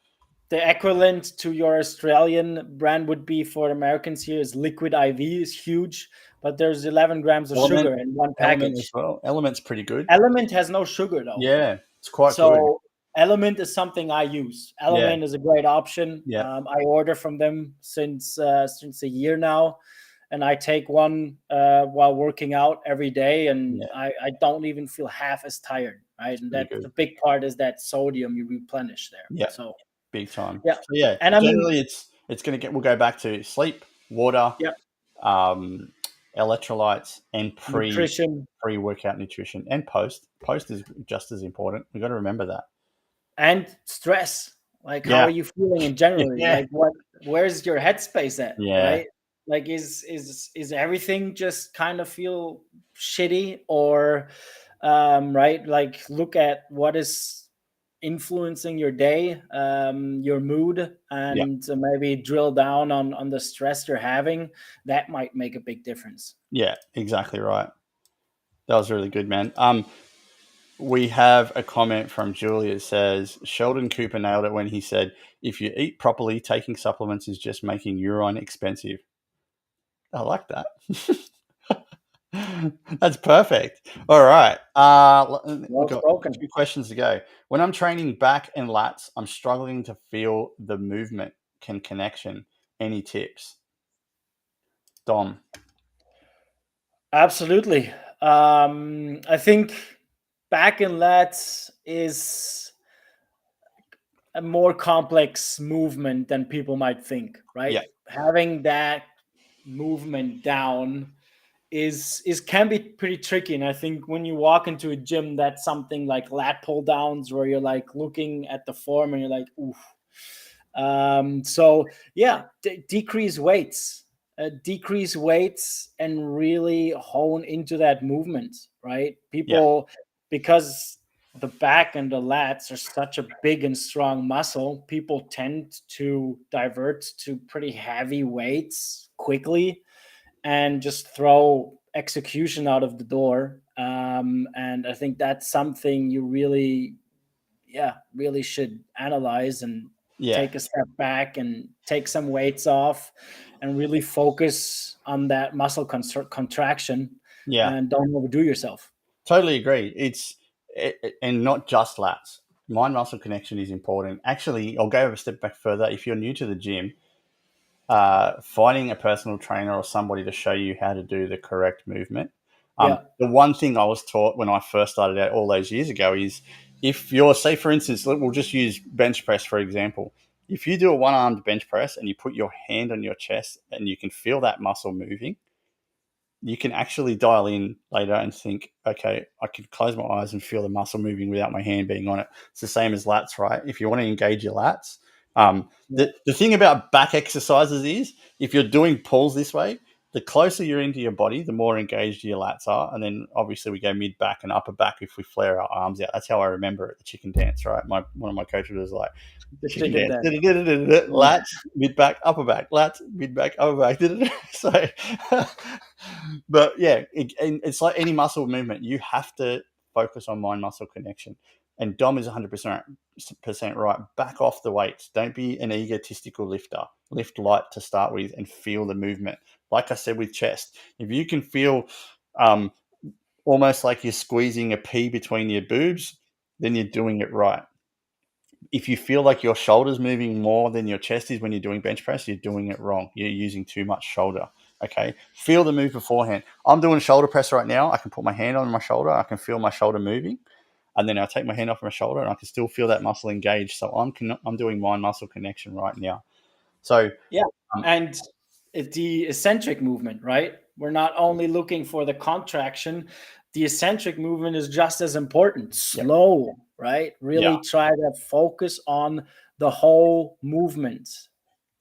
the equivalent to your Australian brand would be for Americans here is Liquid IV is huge, but there's 11 grams of
Element,
sugar in one
element as
package.
well. Element's pretty good.
Element has no sugar though.
Yeah, it's quite good.
So Element is something I use.
Yeah,
Element is a great option.
yeah,
I order from them since a year now, and I take one while working out every day, and
yeah,
I don't even feel half as tired. Right,
it's
and
pretty
that
good.
the big part is that sodium you replenish there.
Yeah,
So
big time.
yeah,
So yeah,
and I mean
generally it's gonna get. We'll go back to sleep, water,
yeah,
um, electrolytes, and
nutrition
pre workout nutrition, and post. Post is just as important. We got to remember that.
and stress. Like, how
Yeah,
are you feeling in generally?
yeah,
Like, where's your headspace at?
yeah,
Right? Like, is everything just kind of feel shitty, or right? Like, look at what is influencing your day, your mood,
yeah,
and maybe drill down on the stress you're having. That might make a big difference.
yeah. Exactly right. That was really good, man. We have a comment from Julia. It says Sheldon Cooper nailed it when he said, "If you eat properly, taking supplements is just making urine expensive." I like that. That's perfect. All right. We've
Well
got
spoken.
2 questions to go. When I'm training back and lats, I'm struggling to feel the movement connection. Any tips? Dom.
Absolutely. I think back and lats is a more complex movement than people might think, right?
Yeah.
Having that movement down is can be pretty tricky. And I think when you walk into a gym, that's something like lat pull downs where you're like looking at the form and you're like, oof. So yeah, decrease weights and really hone into that movement, right?
Yeah.
People, because the back and the lats are such a big and strong muscle, people tend to divert to pretty heavy weights quickly and just throw execution out of the door. And I think that's something you really, yeah, really should analyze and
Yeah.
take a step back and take some weights off and really focus on that muscle contraction
Yeah.
and don't overdo yourself.
Totally agree. And not just lats. Mind muscle connection is important. Actually, I'll go a step back further. If you're new to the gym, finding a personal trainer or somebody to show you how to do the correct movement.
Yeah.
The one thing I was taught when I first started out all those years ago is if you're, say, for instance, we'll just use bench press for example. If you do a one-armed bench press and you put your hand on your chest and you can feel that muscle moving, you can actually dial in later and think, okay, I can close my eyes and feel the muscle moving without my hand being on it. It's the same as lats, right? If you want to engage your lats, the thing about back exercises is if you're doing pulls this way, the closer you're into your body, the more engaged your lats are. And then obviously we go mid back and upper back if we flare our arms out. That's how I remember it, the chicken dance, right? One of my coaches was like,
The
chicken
chicken
dance,
dance.
lats, mid back, upper back, lats, mid back, upper back. So, but yeah, it's like any muscle movement. You have to focus on mind muscle connection. And Dom is 100% right. Back off the weights. Don't be an egotistical lifter. Lift light to start with and feel the movement. Like I said with chest, if you can feel almost like you're squeezing a pea between your boobs, then you're doing it right. If you feel like your shoulder's moving more than your chest is when you're doing bench press, you're doing it wrong. You're using too much shoulder. Okay. Feel the move beforehand. I'm doing shoulder press right now. I can put my hand on my shoulder. I can feel my shoulder moving. And then I'll take my hand off my shoulder and I can still feel that muscle engaged. So I'm doing mind muscle connection right now. So
Yeah. And the eccentric movement, right? We're not only looking for the contraction, the eccentric movement is just as important. Slow, right?
yeah,
Really try to focus on the whole movement.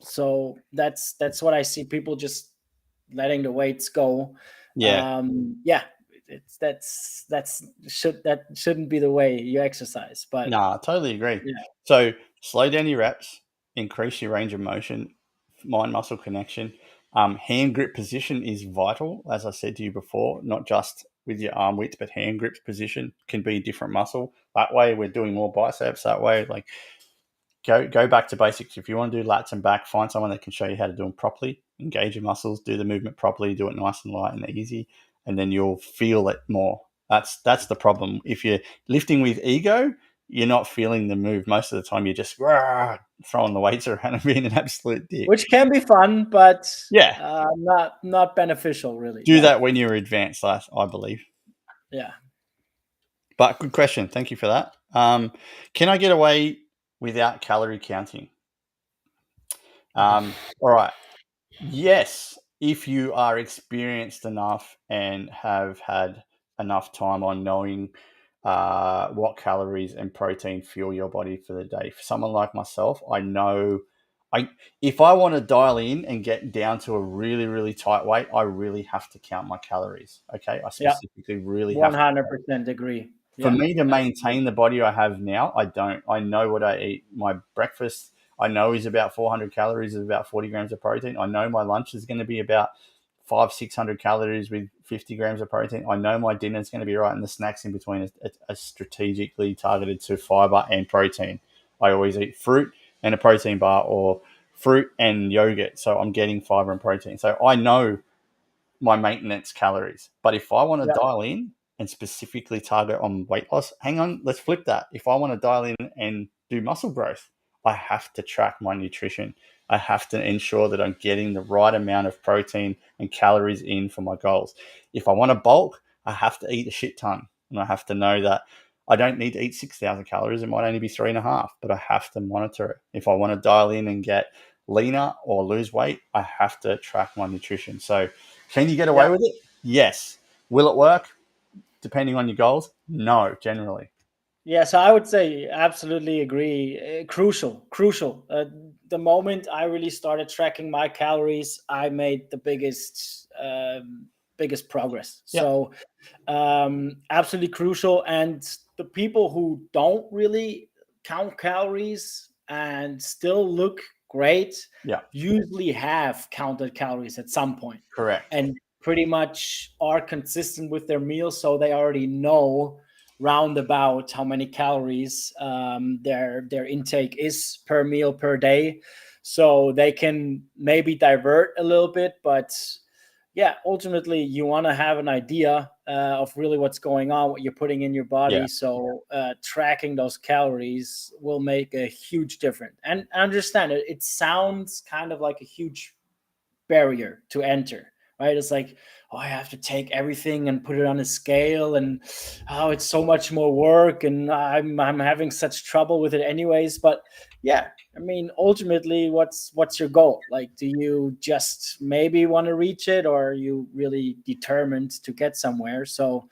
So that's what I see people just letting the weights go.
yeah,
Yeah, that shouldn't be the way you exercise. But
Nah, I totally agree.
yeah,
So slow down your reps, increase your range of motion, mind muscle connection. Hand grip position is vital, as I said to you before, not just with your arm width, but hand grip position can be a different muscle. That way, we're doing more biceps. That way, like go back to basics. If you want to do lats and back, find someone that can show you how to do them properly. Engage your muscles, do the movement properly, do it nice and light and easy, and then you'll feel it more. That's the problem. If you're lifting with ego, you're not feeling the move. Most of the time, you're just throwing the weights around and being an absolute dick.
which can be fun, but
Yeah,
not beneficial really.
do that when you're advanced, I believe.
Yeah.
But good question. Thank you for that. Can I get away without calorie counting? All right. Yes, if you are experienced enough and have had enough time on knowing what calories and protein fuel your body for the day. For someone like myself, I know if I want to dial in and get down to a really, really tight weight, I really have to count my calories. Okay. I specifically really have to.
100% agree.
For
Yeah.
me to maintain the body I have now, I don't. I know what I eat. My breakfast, I know, is about 400 calories, is about 40 grams of protein. I know my lunch is going to be about 600 calories with 50 grams of protein. I know my dinner is going to be right, and the snacks in between are strategically targeted to fiber and protein. I always eat fruit and a protein bar, or fruit and yogurt, so I'm getting fiber and protein. So I know my maintenance calories. But if I want to dial in and specifically target on weight loss, hang on, let's flip that. If I want to dial in and do muscle growth, I have to track my nutrition. I have to ensure that I'm getting the right amount of protein and calories in for my goals. If I want to bulk, I have to eat a shit ton. And I have to know that I don't need to eat 6,000 calories. It might only be 3.5, but I have to monitor it. If I want to dial in and get leaner or lose weight, I have to track my nutrition. So can you get away with it? Yes. Will it work? Depending on your goals? No, generally.
Yeah, so I would say absolutely agree. Crucial. The moment I really started tracking my calories, I made the biggest progress.
Yeah.
So absolutely crucial. And the people who don't really count calories and still look great usually have counted calories at some point.
Correct.
And pretty much are consistent with their meals, so they already know roundabout how many calories their intake is per meal per day, so they can maybe divert a little bit. But yeah, ultimately you want to have an idea of really what's going on, what you're putting in your body.
Yeah.
So tracking those calories will make a huge difference. And I understand it sounds kind of like a huge barrier to enter, right? It's like, oh, I have to take everything and put it on a scale, and oh, it's so much more work, and I'm having such trouble with it anyways. But yeah, I mean, ultimately, what's your goal? Like, do you just maybe want to reach it, or are you really determined to get somewhere? So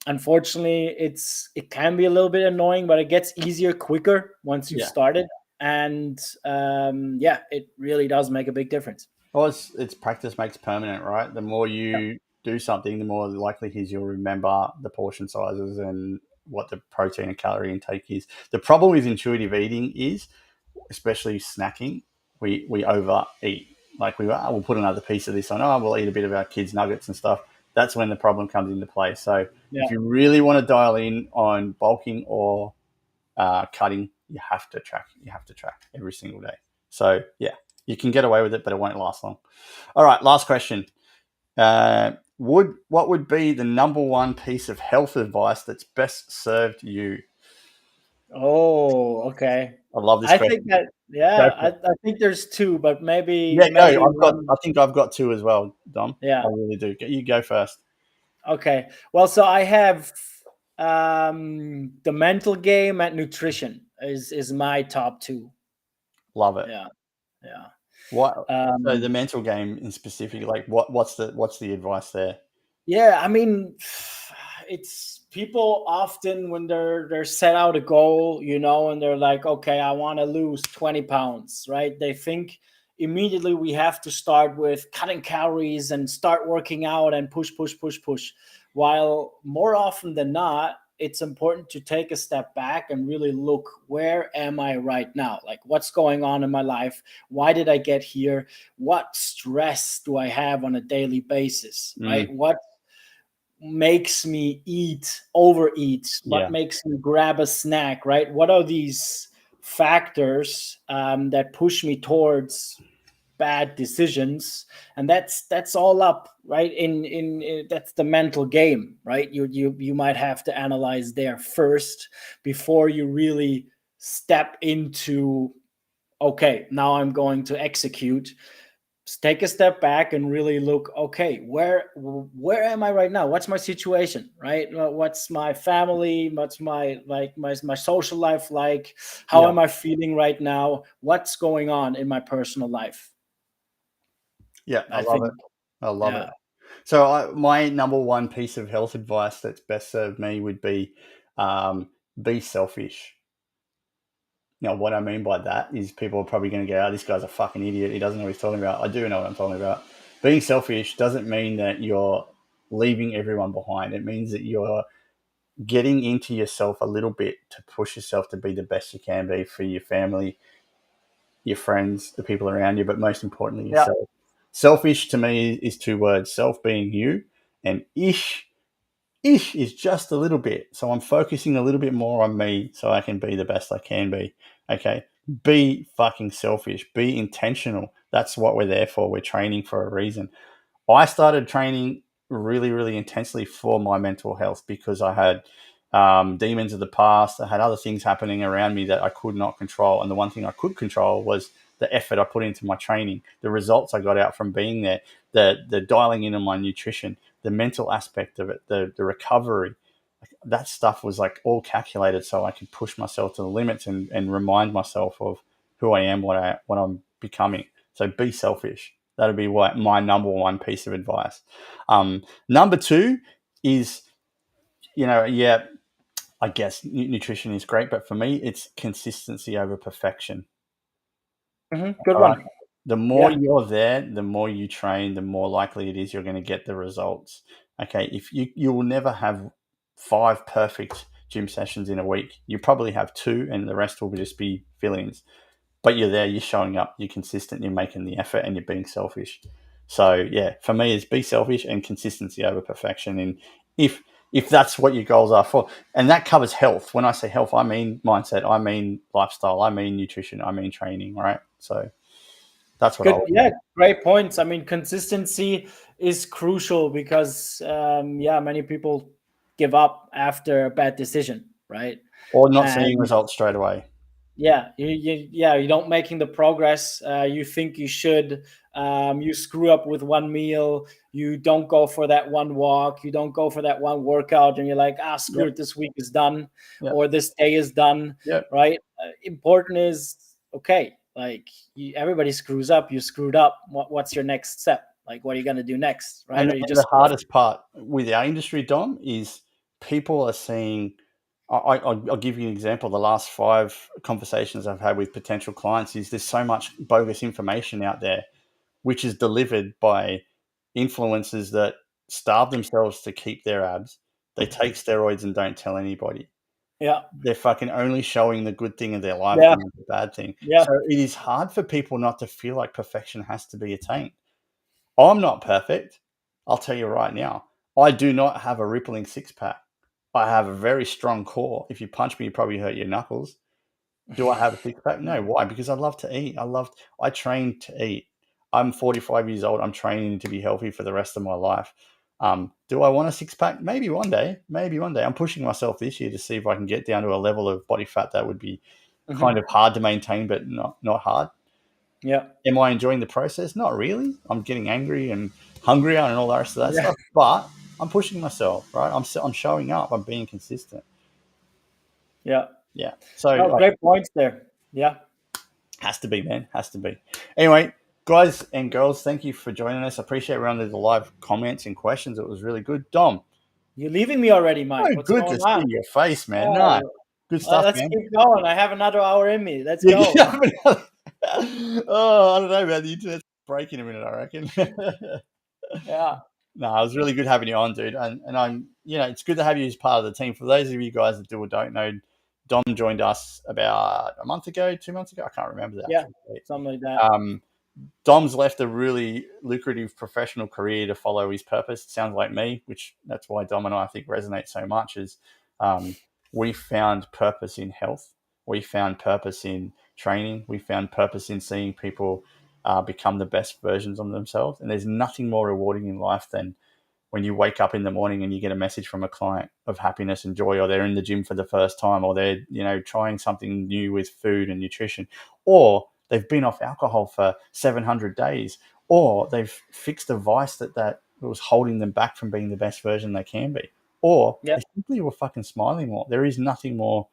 unfortunately, it can be a little bit annoying, but it gets easier quicker once you've started. And it really does make a big difference.
Well, it's practice makes permanent, right? The more you do something, the more likely is you'll remember the portion sizes and what the protein and calorie intake is. The problem with intuitive eating is, especially snacking, we overeat. Like we'll put another piece of this on. Oh, we'll eat a bit of our kids' nuggets and stuff. That's when the problem comes into play. So if you really want to dial in on bulking or cutting, you have to track. You have to track every single day. So yeah, you can get away with it, but it won't last long. All right, last question. What would be the number one piece of health advice that's best served you?
Oh, okay.
I love this
I
question.
think I think there's two, but maybe
I think I've got two as well, Dom.
Yeah,
I really do. You go first.
Okay. Well, so I have the mental game and nutrition is my top two.
Love it.
Yeah.
What? So the mental game in specific, like what's the advice there?
Yeah, I mean, it's people often when they're set out a goal, and they're like, okay, I want to lose 20 pounds, right? They think immediately we have to start with cutting calories and start working out and push, push, push, push. While more often than not, it's important to take a step back and really look, where am I right now? Like, what's going on in my life? Why did I get here? What stress do I have on a daily basis, right? What makes me overeat? What makes me grab a snack, right? What are these factors that push me towards bad decisions? And that's all up, right? In that's the mental game, right? You might have to analyze there first before you really step into, okay, now I'm going to execute. Take a step back and really look, okay, where am I right now? What's my situation, right? What's my family, what's my my social life like? How am I feeling right now? What's going on in my personal life?
Yeah, I love it. I love it. So my number one piece of health advice that's best served me would be selfish. Now, what I mean by that is people are probably going to go, oh, this guy's a fucking idiot. He doesn't know what he's talking about. I do know what I'm talking about. Being selfish doesn't mean that you're leaving everyone behind. It means that you're getting into yourself a little bit to push yourself to be the best you can be for your family, your friends, the people around you, but most importantly, yourself. Selfish to me is two words: self being you, and ish is just a little bit. So I'm focusing a little bit more on me so I can be the best I can be. Okay. Be fucking selfish. Be intentional. That's what we're there for. We're training for a reason. I started training really, really intensely for my mental health because I had demons of the past. I had other things happening around me that I could not control. And the one thing I could control was the effort I put into my training, the results I got out from being there, the dialing in on my nutrition, the mental aspect of it, the recovery. That stuff was like all calculated so I could push myself to the limits and remind myself of who I am, what I'm becoming. So be selfish. That'd be what my number one piece of advice. Number two is, I guess nutrition is great, but for me, it's consistency over perfection.
Good one.
Right? The more you're there, the more you train, the more likely it is you're going to get the results. Okay, if you will never have 5 perfect gym sessions in a week. You probably have 2, and the rest will just be fill-ins. But you're there, you're showing up, you're consistent, you're making the effort, and you're being selfish. So yeah, for me, it's be selfish and consistency over perfection. And if that's what your goals are for, and that covers health. When I say health, I mean mindset, I mean lifestyle, I mean nutrition, I mean training, right? So that's what I would do.
Great points. I mean, consistency is crucial because many people give up after a bad decision, right?
Or not seeing results straight away.
You don't making the progress you think you should. You screw up with one meal, you don't go for that one walk, you don't go for that one workout, and you're like, screw it, this week is done, or this day is done, right? Important is, okay, like everybody screws up, you screwed up, what's your next step? Like, what are you going to do next, right?
And the hardest part with our industry, Dom, is people are seeing. I'll give you an example. The last 5 conversations I've had with potential clients is there's so much bogus information out there, which is delivered by influencers that starve themselves to keep their abs. They take steroids and don't tell anybody.
Yeah.
They're fucking only showing the good thing of their life and the bad thing.
Yeah.
So it is hard for people not to feel like perfection has to be attained. I'm not perfect. I'll tell you right now. I do not have a rippling 6-pack. I have a very strong core. If you punch me, you probably hurt your knuckles. Do I have a 6-pack? No. Why? Because I love to eat. I train to eat. I'm 45 years old. I'm training to be healthy for the rest of my life. Do I want a 6-pack? Maybe one day. I'm pushing myself this year to see if I can get down to a level of body fat that would be kind of hard to maintain, but not hard.
Yeah.
Am I enjoying the process? Not really. I'm getting angry and hungrier and all the rest of that stuff. But I'm pushing myself, right? I'm showing up. I'm being consistent.
Yeah.
So
great points there. Yeah.
Has to be, man. Has to be. Anyway, guys and girls, thank you for joining us. I appreciate everyone the live comments and questions. It was really good. Dom.
You're leaving me already, Mike. What's
good
going
to
on?
see your face, man. Good stuff,
let's
man.
keep going. I have another hour in me. Let's go.
Oh, I don't know, man. The internet's breaking in a minute, I reckon.
Yeah.
No, it was really good having you on, dude. And I'm, it's good to have you as part of the team. For those of you guys that do or don't know, Dom joined us about a month ago, 2 months ago. I can't remember the
Yeah.
actual date.
Something like that.
Dom's left a really lucrative professional career to follow his purpose. It sounds like me, which that's why Dom and I think resonate so much. Is we found purpose in health. We found purpose in training. We found purpose in seeing people become the best versions of themselves. And there's nothing more rewarding in life than when you wake up in the morning and you get a message from a client of happiness and joy, or they're in the gym for the first time, or they're, trying something new with food and nutrition, or they've been off alcohol for 700 days, or they've fixed a vice that was holding them back from being the best version they can be, or
Yeah.
they simply were fucking smiling more. There is nothing more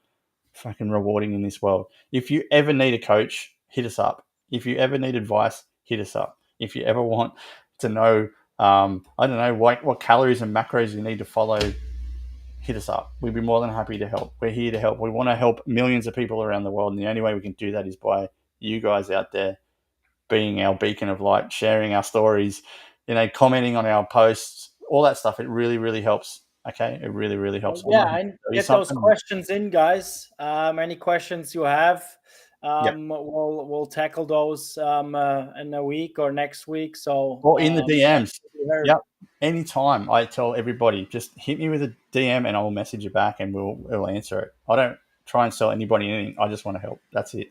fucking rewarding in this world. If you ever need a coach, hit us up. If you ever need advice, hit us up. If you ever want to know, I don't know, what calories and macros you need to follow, hit us up. We'd be more than happy to help. We're here to help. We want to help millions of people around the world. And the only way we can do that is by you guys out there being our beacon of light, sharing our stories, commenting on our posts, all that stuff. It really, really helps. Okay. It really, really helps.
Yeah, and get those questions in, guys. Any questions you have, we'll tackle those in a week or next week. So,
or in the DMs. Yep. Anytime. I tell everybody, just hit me with a DM and I'll message you back and we'll answer it. I don't try and sell anybody anything. I just want to help. That's it.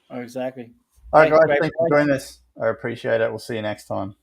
Oh, exactly.
All right, guys. Thanks for joining us. I appreciate it. We'll see you next time.